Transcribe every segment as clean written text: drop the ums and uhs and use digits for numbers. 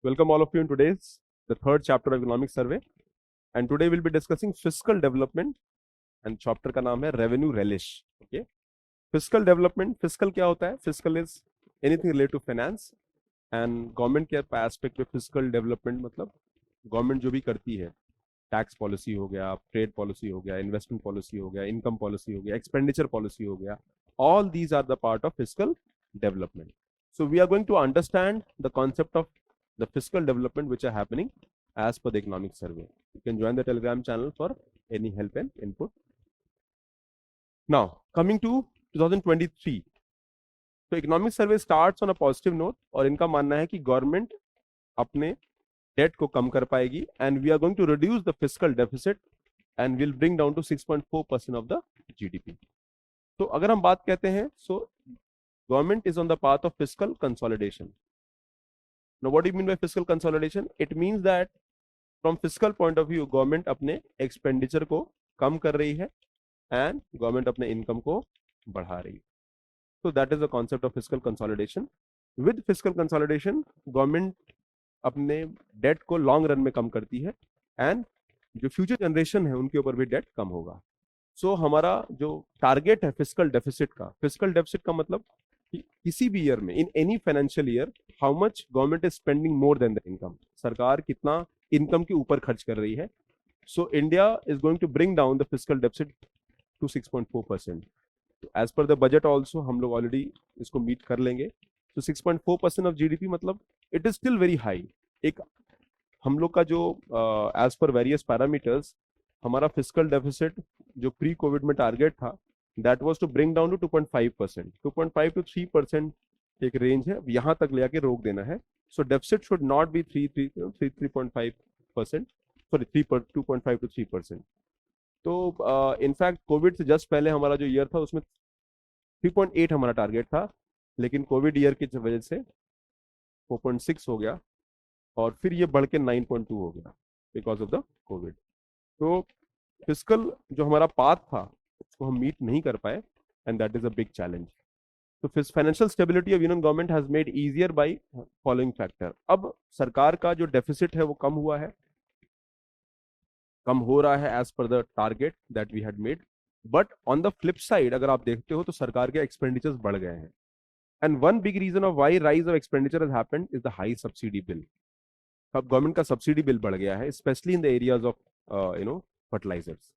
Welcome all of you in today's the third chapter of economic survey, and today we'll be discussing fiscal development and chapter का नाम है revenue relish. Okay, fiscal development, fiscal क्या होता है? Fiscal is anything related to finance and government के aspect में fiscal development मतलब government जो भी करती है, टैक्स पॉलिसी हो गया, ट्रेड पॉलिसी हो गया, इन्वेस्टमेंट पॉलिसी हो गया, इनकम पॉलिसी हो गया, एक्सपेंडिचर पॉलिसी हो गया, all these are the part of fiscal development. So we are going to understand the concept of the fiscal development which are happening as per the economic survey. You can join the Telegram channel for any help and input. Now coming to 2023, तो economic survey starts on a positive note और इनका मानना है कि government अपने date को कम कर पाएगी and we are going to reduce the fiscal deficit and will bring down to 6.4% of the GDP. तो अगर हम बात कहते हैं so government is on the path of fiscal consolidation. Now what do you mean by fiscal consolidation? It means that from fiscal point of view government अपने expenditure को कम कर रही है एंड गवर्नमेंट अपने इनकम को बढ़ा रही है. So that is the concept of fiscal consolidation. With fiscal consolidation government अपने डेट को लॉन्ग रन में कम करती है एंड जो फ्यूचर जनरेशन है उनके ऊपर भी डेट कम होगा. सो हमारा जो टारगेट है फिस्कल डेफिसिट का मतलब कि किसी भी ईयर में in any financial year how much government is spending more than the income, सरकार कितना इनकम के ऊपर खर्च कर रही है. So India is going to bring down the fiscal deficit to 6.4%. As per the budget also हम लोग ऑलरेडी इसको मीट कर लेंगे. तो 6.4% ऑफ जीडीपी मतलब it is still very high. एक हम लोग का जो एज पर वेरियस पैरामीटर्स हमारा फिस्कल डेफिसिट जो प्री कोविड में टारगेट था that was to bring down to 2.5%. 2.5 to 3% एक रेंज है, यहाँ तक ले आके रोक देना है. So deficit should not be 3.5%, sorry 2.5 to 3%. तो इनफैक्ट कोविड से जस्ट पहले हमारा जो ईयर था उसमें 3.8 हमारा टारगेट था, लेकिन कोविड ईयर की वजह से 4.6 हो गया और फिर ये बढ़ के 9.2 हो गया बिकॉज ऑफ द कोविड. तो फिस्कल जो हमारा पाथ था उसको हम मीट नहीं कर पाए and that is a big challenge. तो financial stability of union government has made easier by following factor. अब सरकार का जो डेफिसिट है वो कम हुआ है, कम हो रहा है as per the target that we had made. But on the flip side अगर आप देखते हो तो सरकार के एक्सपेंडिचर्स बढ़ गए हैं. And one big reason of why rise of expenditure has happened is the high subsidy bill. अब गवर्नमेंट का सब्सिडी बिल बढ़ गया है specially in the areas of fertilisers.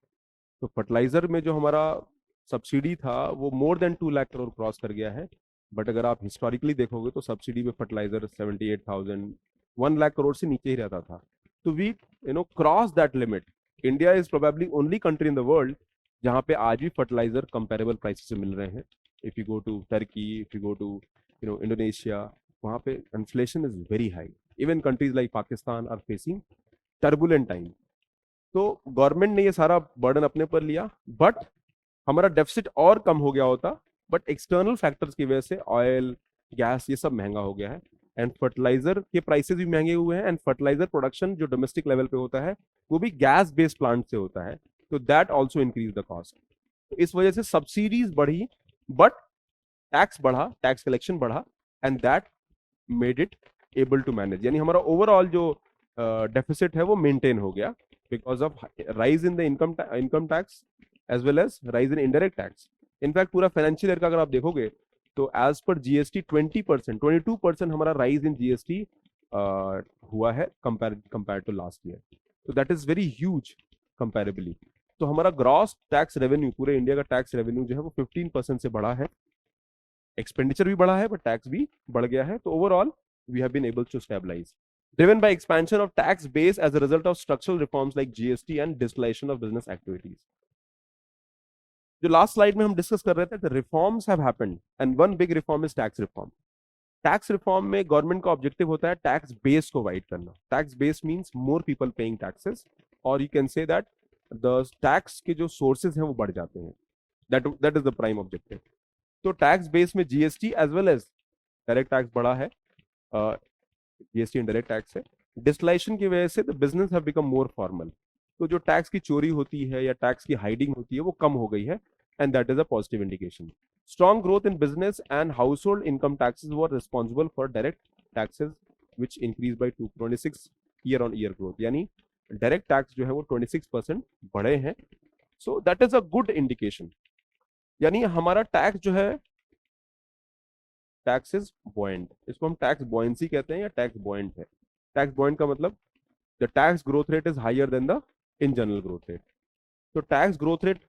तो फर्टिलाइजर में जो हमारा सब्सिडी था वो more than 2 lakh crore cross कर गया है. बट अगर आप हिस्टोरिकली देखोगे तो सब्सिडी में फर्टिलाइजर 78,000 1 लाख करोड़ से नीचे ही रहता था. तो we cross that limit. India is probably only country in the world जहाँ पे आज भी फर्टिलाइजर कंपेरेबल प्राइसेस से मिल रहे हैं. If you go to Turkey, if you go to Indonesia, वहाँ पे inflation is very high. Even countries like Pakistan are facing turbulent time. तो गवर्नमेंट ने ये सारा बर्डन अपने पर लिया बट हमारा डेफिसिट और कम हो गया होता. बट एक्सटर्नल फैक्टर्स की वजह से ऑयल, गैस ये सब महंगा हो गया है एंड फर्टिलाइजर के प्राइसेस भी महंगे हुए हैं. एंड फर्टिलाइजर प्रोडक्शन जो डोमेस्टिक लेवल पे होता है वो भी गैस बेस्ड प्लांट से होता है. तो that also increase the cost. तो इस वजह से सब्सिडीज बढ़ी बट टैक्स बढ़ा, टैक्स कलेक्शन बढ़ा and that made it able to manage. यानी हमारा ओवरऑल जो डेफिसिट है वो मेंटेन हो गया because of rise in the income tax as well as rise in indirect tax. In fact पूरा फाइनेंशियल ईयर का अगर आप देखोगे तो एज पर जीएसटी 22% हमारा राइज इन जीएसटी हुआ है कंपेयर टू लास्ट ईयर. तो that is very huge comparably. तो हमारा ग्रॉस टैक्स रेवेन्यू, पूरे इंडिया का टैक्स रेवेन्यू जो है वो 15% से बढ़ा है. एक्सपेंडिचर भी बढ़ा है बट टैक्स भी बढ़ गया है. तो overall we have been able to stabilise, driven by expansion of tax base as a result of structural reforms like GST and digitalization of business activities. जो लास्ट स्लाइड में हम डिस्कस कर रहे थे, the reforms have happened and one big reform is tax reform. Tax reform में government का objective होता है टैक्स बेस को वाइड करना. Tax base means more people paying taxes और you can say that the tax के जो sources हैं वो बढ़ जाते हैं. That is the prime objective. तो टैक्स बेस में GST as well as direct tax बढ़ा है. जीएसटी इनडायरेक्ट टैक्स है. डिजिटलाइजेशन की वजह से the business have become more formal. तो जो टैक्स की चोरी होती है या टैक्स की हाइडिंग होती है वो कम हो गई है and that is a positive indication. Strong growth in business and household income taxes were responsible for direct taxes which increase by 226 year on year growth, यानी डायरेक्ट टैक्स जो है वो 26% बढ़े हैं. सो that is a good indication, यानी हमारा tax जो है, टैक्स इज बॉइंट, इसको हम टैक्स बॉयंसी कहते हैं या टैक्स बॉइंट है. टैक्स बॉइंट का मतलब the tax growth rate is higher than the in general growth rate. तो टैक्स ग्रोथ रेट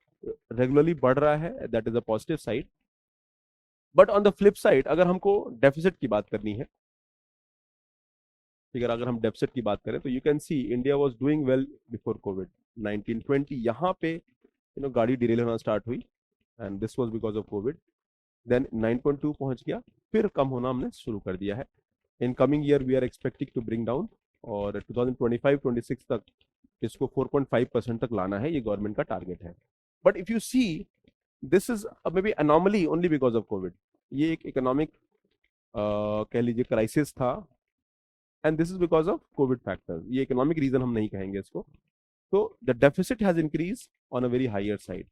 रेगुलरली बढ़ रहा है, that is a positive side. But on the flip side अगर हमको डेफिसिट की बात करनी है, अगर हम डेफिसिट की बात करें, तो you can see India was doing well before COVID 1920. यहाँ पे गाड़ी डिरेल होना स्टार्ट हुई and this was because of COVID. Then 9.2 पहुंच गया, फिर कम होना हमने शुरू कर दिया है. In coming year we are expecting to bring down, और 2025-26 तक इसको 4.5% तक लाना है, ये गवर्नमेंट का टारगेट है. But if you see, this is maybe anomaly only because of COVID. ये एक इकोनॉमिक कह लीजिए क्राइसिस था, and this is because of COVID factors. ये इकोनॉमिक रीजन हम नहीं कहेंगे इसको. तो the deficit has increase on a very higher side.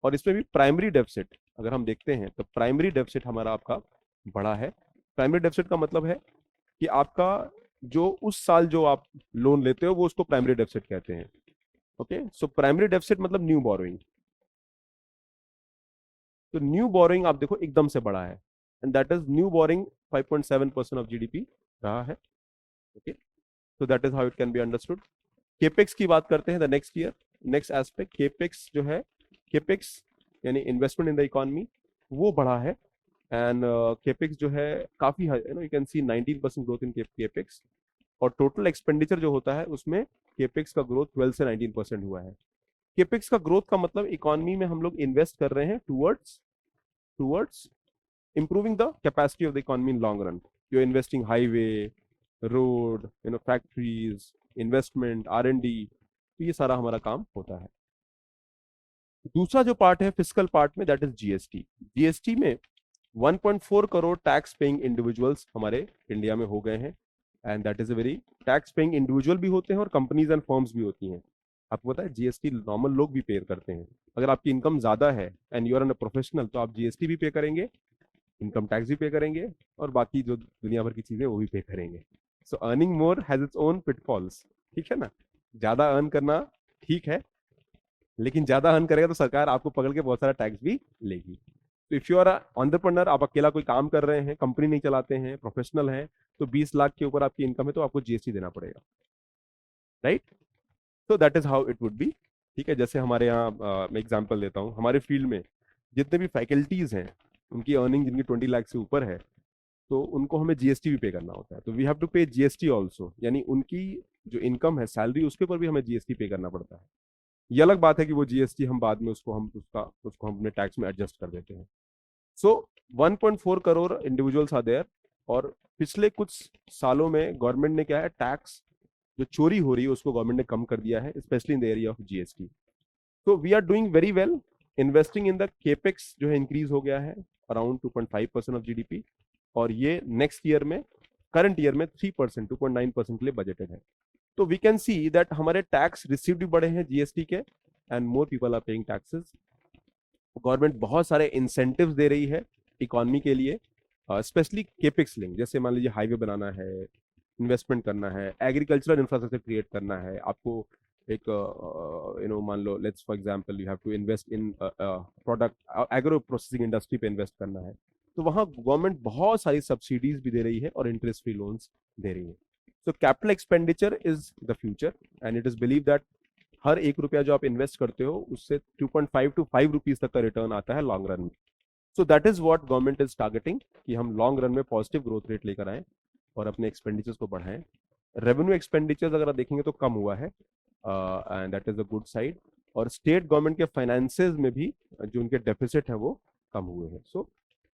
और इसमें भी प्राइमरी डेफिसिट अगर हम देखते हैं तो प्राइमरी डेफिसिट हमारा आपका बड़ा है. प्राइमरी डेफिसिट का मतलब है कि आपका जो उस साल जो आप लोन लेते हो वो उसको प्राइमरी डेफिसिट कहते हैं. ओके, सो प्राइमरी डेफिसिट मतलब न्यू बोरोइंग. तो न्यू बोरोइंग आप देखो एकदम से बढ़ा है, and that is new borrowing 5.7% of GDP रहा है. Okay, so that is how it can be understood. Capex की बात करते हैं, the next year, next aspect. Capex जो है, केपेक्स यानी इन्वेस्टमेंट इन द इकोनॉमी, वो बढ़ा है. एंड केपेक्स जो है काफी you can C 19% growth in capex. और टोटल एक्सपेंडिचर जो होता है उसमें केपेक्स का ग्रोथ 12 से 19% हुआ है. केपेक्स का ग्रोथ का मतलब इकोनॉमी में हम लोग इन्वेस्ट कर रहे हैं towards towards improving the capacity of the economy in long run. You're investing highway, road, factories, investment, R&D. तो ये सारा हमारा काम होता है. दूसरा जो पार्ट है फिजिकल पार्ट में, दैट इज जीएसटी. जीएसटी में 1.4 करोड़ टैक्स पेइंग इंडिविजुअल्स हमारे इंडिया में हो गए हैं. And that is a very, tax paying individual भी होते हैं और कंपनीज एंड फर्म्स भी होती हैं. आपको पता है जीएसटी नॉर्मल लोग भी पे करते हैं. अगर आपकी इनकम ज्यादा है and you are an a professional, तो आप जीएसटी भी पे करेंगे, इनकम टैक्स भी पे करेंगे, और बाकी जो दुनिया भर की चीजें वो भी पे करेंगे. So earning more has its own pitfalls. ठीक है ना, ज्यादा अर्न करना ठीक है, लेकिन ज्यादा अर्न करेगा तो सरकार आपको पकड़ के बहुत सारा टैक्स भी लेगी. तो इफ यू आर एंटरप्रेन्योर, आप अकेला कोई काम कर रहे हैं, कंपनी नहीं चलाते हैं, प्रोफेशनल हैं, तो 20 लाख के ऊपर आपकी इनकम है तो आपको जीएसटी देना पड़ेगा. राइट, तो that is how it would be. ठीक है, जैसे हमारे यहाँ मैं एग्जाम्पल देता हूँ, हमारे फील्ड में जितने भी फैकल्टीज हैं, उनकी अर्निंग जिनकी 20 लाख से ऊपर है, तो उनको हमें जीएसटी भी पे करना होता है. तो वी हैव टू पे जीएसटी ऑल्सो, यानी उनकी जो इनकम है, सैलरी, उसके ऊपर भी हमें जीएसटी पे करना पड़ता है. ये अलग बात है कि वो जीएसटी हम बाद में उसको हम अपने टैक्स में एडजस्ट कर देते हैं. सो 1.4 करोड़ इंडिविजुअल्स आर देयर. और पिछले कुछ सालों में गवर्नमेंट ने क्या है, टैक्स जो चोरी हो रही है उसको गवर्नमेंट ने कम कर दिया है, specially in the area of GST. तो we are doing very well. Investing in the capex जो है इंक्रीज हो गया है अराउंड 2.5% ऑफ जीडीपी. और ये नेक्स्ट ईयर में, करंट ईयर में 3%, 2.9% के लिए बजटेड है. तो वी कैन सी दैट हमारे टैक्स रिसीव्ड भी बढ़े हैं जीएसटी के, and more people are paying taxes. Government बहुत सारे इंसेंटिव्स दे रही है इकोनॉमी के लिए, स्पेशली केपेक्स लिंक. जैसे मान लीजिए हाईवे बनाना है, इन्वेस्टमेंट करना है, एग्रीकल्चरल इंफ्रास्ट्रक्चर क्रिएट करना है आपको, एक मान लो, let's for example you have to invest in product, agro processing industry पे इन्वेस्ट करना है, तो वहाँ गवर्नमेंट बहुत सारी सब्सिडीज भी दे रही है और इंटरेस्ट फ्री लोन्स दे रही है. So capital expenditure is the future, and it is believe that हर 1 रुपया जो आप इन्वेस्ट करते हो उससे 2.5 to 5 रुपीज तक का रिटर्न आता है लॉन्ग रन में. सो that is what government is targeting, कि हम लॉन्ग रन में पॉजिटिव ग्रोथ रेट लेकर आए और अपने एक्सपेंडिचर्स को बढ़ाएं. रेवेन्यू एक्सपेंडिचर्स अगर आप देखेंगे तो कम हुआ है, and that is a good side. और स्टेट गवर्नमेंट के फाइनेंसेस में भी जो उनके डेफिसिट है वो कम हुए हैं. सो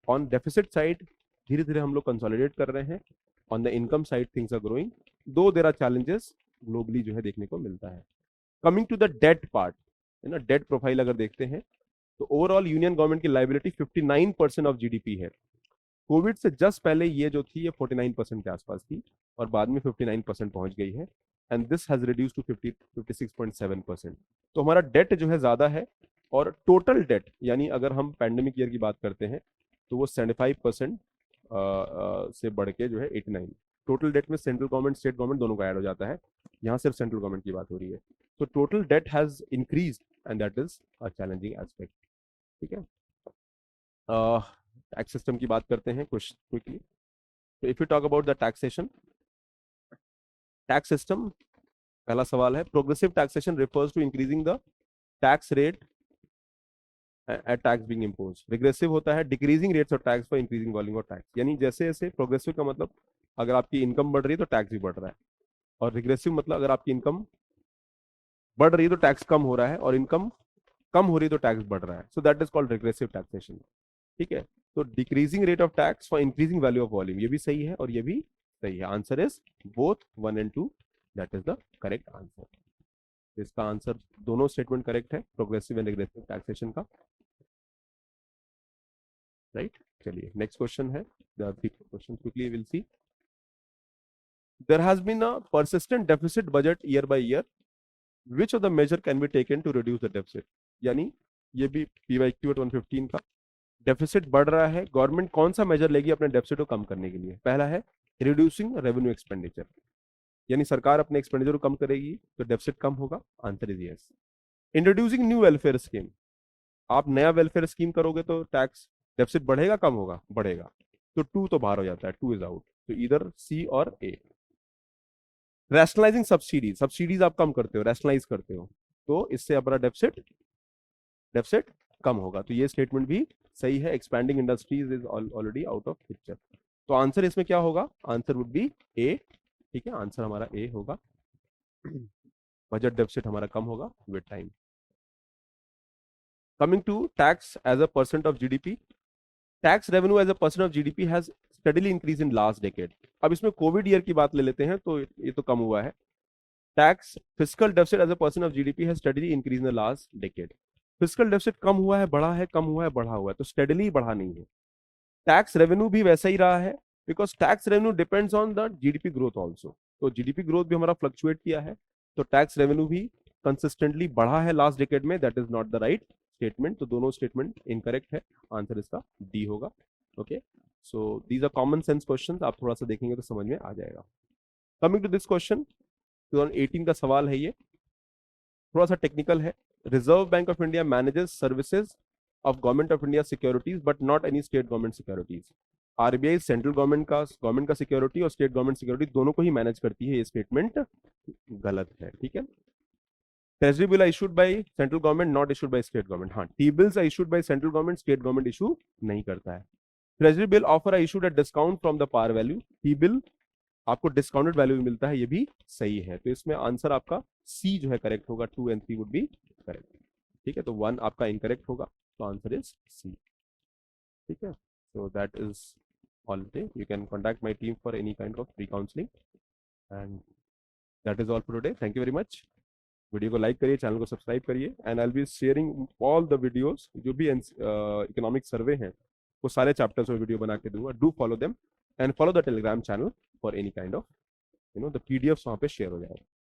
ऑन डेफिसिट साइड धीरे धीरे हम लोग कंसोलिडेट कर रहे हैं. On the income side things are growing, though there are challenges globally जो है देखने को मिलता है. Coming to the debt part, है ना, डेट प्रोफाइल अगर देखते हैं तो ओवरऑल यूनियन गवर्नमेंट की लाइबिलिटी 59% ऑफ जीडीपी है. कोविड से जस्ट पहले ये जो थी ये 49% के आसपास थी, और बाद में 59% पहुंच गई है, and this has reduce to 56.7%. तो हमारा डेट जो है ज्यादा है, और टोटल डेट यानी अगर हम पैंडेमिक ईयर की बात करते हैं तो वो 75% से बढ़ के जो है 89. टोटल डेट में सेंट्रल गवर्नमेंट स्टेट गवर्नमेंट दोनों का ऐड हो जाता है, यहाँ सिर्फ सेंट्रल गवर्नमेंट की बात हो रही है। तो total date has increase and that is a challenging aspect. ठीक है, टैक्स सिस्टम की बात करते हैं कुछ क्विकली। तो if you talk about the taxation, tax system, पहला सवाल है progressive taxation refers to increasing the tax rate at tax being impose. Regressive होता है decreasing rates of tax for increasing volume of tax, यानी जैसे जैसे progressive का मतलब अगर आपकी इनकम बढ़ रही है तो टैक्स भी बढ़ रहा है, और रिग्रेसिव मतलब अगर आपकी इनकम बढ़ रही है तो टैक्स कम हो रहा है, और इनकम कम हो रही है तो टैक्स बढ़ रहा है। So that is called regressive taxation. ठीक है, तो decreasing rate of tax for increasing value of volume, ये भी सही है और ये भी सही है। Answer is both 1 and 2, that is the correct answer. इसका आंसर दोनों स्टेटमेंट करेक्ट है, प्रोग्रेसिव एंड रिग्रेसिव टैक्सेशन का। राइट, चलिए नेक्स्ट क्वेश्चन है, the three question quickly will see. There has been a persistent deficit budget year by year, which of the measure can be taken to reduce the deficit? यानी ये भी PYQ 115 का, deficit बढ़ रहा है, government कौन सा मेजर लेगी अपने डेफिसिट को कम करने के लिए? पहला है रिड्यूसिंग रेवेन्यू एक्सपेंडिचर, यानी सरकार अपने एक्सपेंडिचर को कम करेगी तो डेफिसिट कम होगा। Answer is yes. Introducing new welfare scheme, आप नया वेलफेयर स्कीम करोगे तो टैक्स डेफिसिट बढ़ेगा कम होगा? बढ़ेगा। तो 2 तो बाहर हो जाता है, 2 इज आउट, तो इधर सी और ए। रैशनलाइजिंग सब्सिडीज, सब्सिडीज आप कम करते हो, रैशनलाइज करते हो, तो इससे अपना डेफिसिट डेफिसिट कम होगा, तो ये स्टेटमेंट भी सही है। Expanding industries is already out of picture, तो आंसर इसमें क्या होगा? आंसर वुड बी ए। ठीक है, आंसर हमारा ए होगा। बजट डेफिसिट हमारा कम होगा with time. Coming to tax as a percent of GDP, tax revenue as a percent of GDP has steadily increase in last decade. अब इसमें कोविड ईयर की बात ले लेते हैं तो ये तो कम हुआ है। Tax fiscal deficit as a percent of GDP has steadily increase in the last decade. Fiscal deficit कम हुआ है, बढ़ा है, कम हुआ है, बढ़ा हुआ है, तो स्टेडली बढ़ा नहीं है। टैक्स रेवेन्यू भी वैसा ही रहा है, because tax revenue depends on the GDP growth also, तो जीडीपी ग्रोथ भी हमारा फ्लक्चुएट किया है, तो टैक्स रेवेन्यू भी कंसिस्टेंटली बढ़ा है लास्ट डिकेड में, that is not the right statement, तो दोनों स्टेटमेंट इनकरेक्ट है। आंसर इसका डी होगा। Okay, so these are common sense questions, आप थोड़ा सा देखेंगे तो समझ में आ जाएगा। कमिंग टू दिस क्वेश्चन, 2018 का सवाल है ये, थोड़ा सा टेक्निकल है। Reserve bank of India manages services of government of India securities but not any state government securities. RBI central government का सिक्योरिटी और स्टेट गवर्नमेंट सिक्योरिटी दोनों को ही मैनेज करती है, ये स्टेटमेंट गलत है। ठीक है, treasury bill issued by central government, not issued by state government. हाँ, T bills are issued by central government, state government issue नहीं करता है। Treasury bill offer are issued at discount from the par value, T bill आपको discounted value में मिलता है, ये भी सही है। तो इसमें आंसर आपका सी जो है करेक्ट होगा, 2 and 3 वुड बी करेक्ट। ठीक है, तो 1 आपका इनकरेक्ट होगा, तो आंसर इज सी। ठीक है, so that is all today. You can contact my team for any kind of free counseling, and that is all for today. Thank you very much. Video को like करिए, channel को subscribe करिए, and I will be sharing all the videos, जो भी economic survey हैं वो सारे chapters में वीडियो बना के दूंगा। Do follow them and follow the Telegram channel for any kind of the PDF वहाँ पे शेयर हो जाएगा।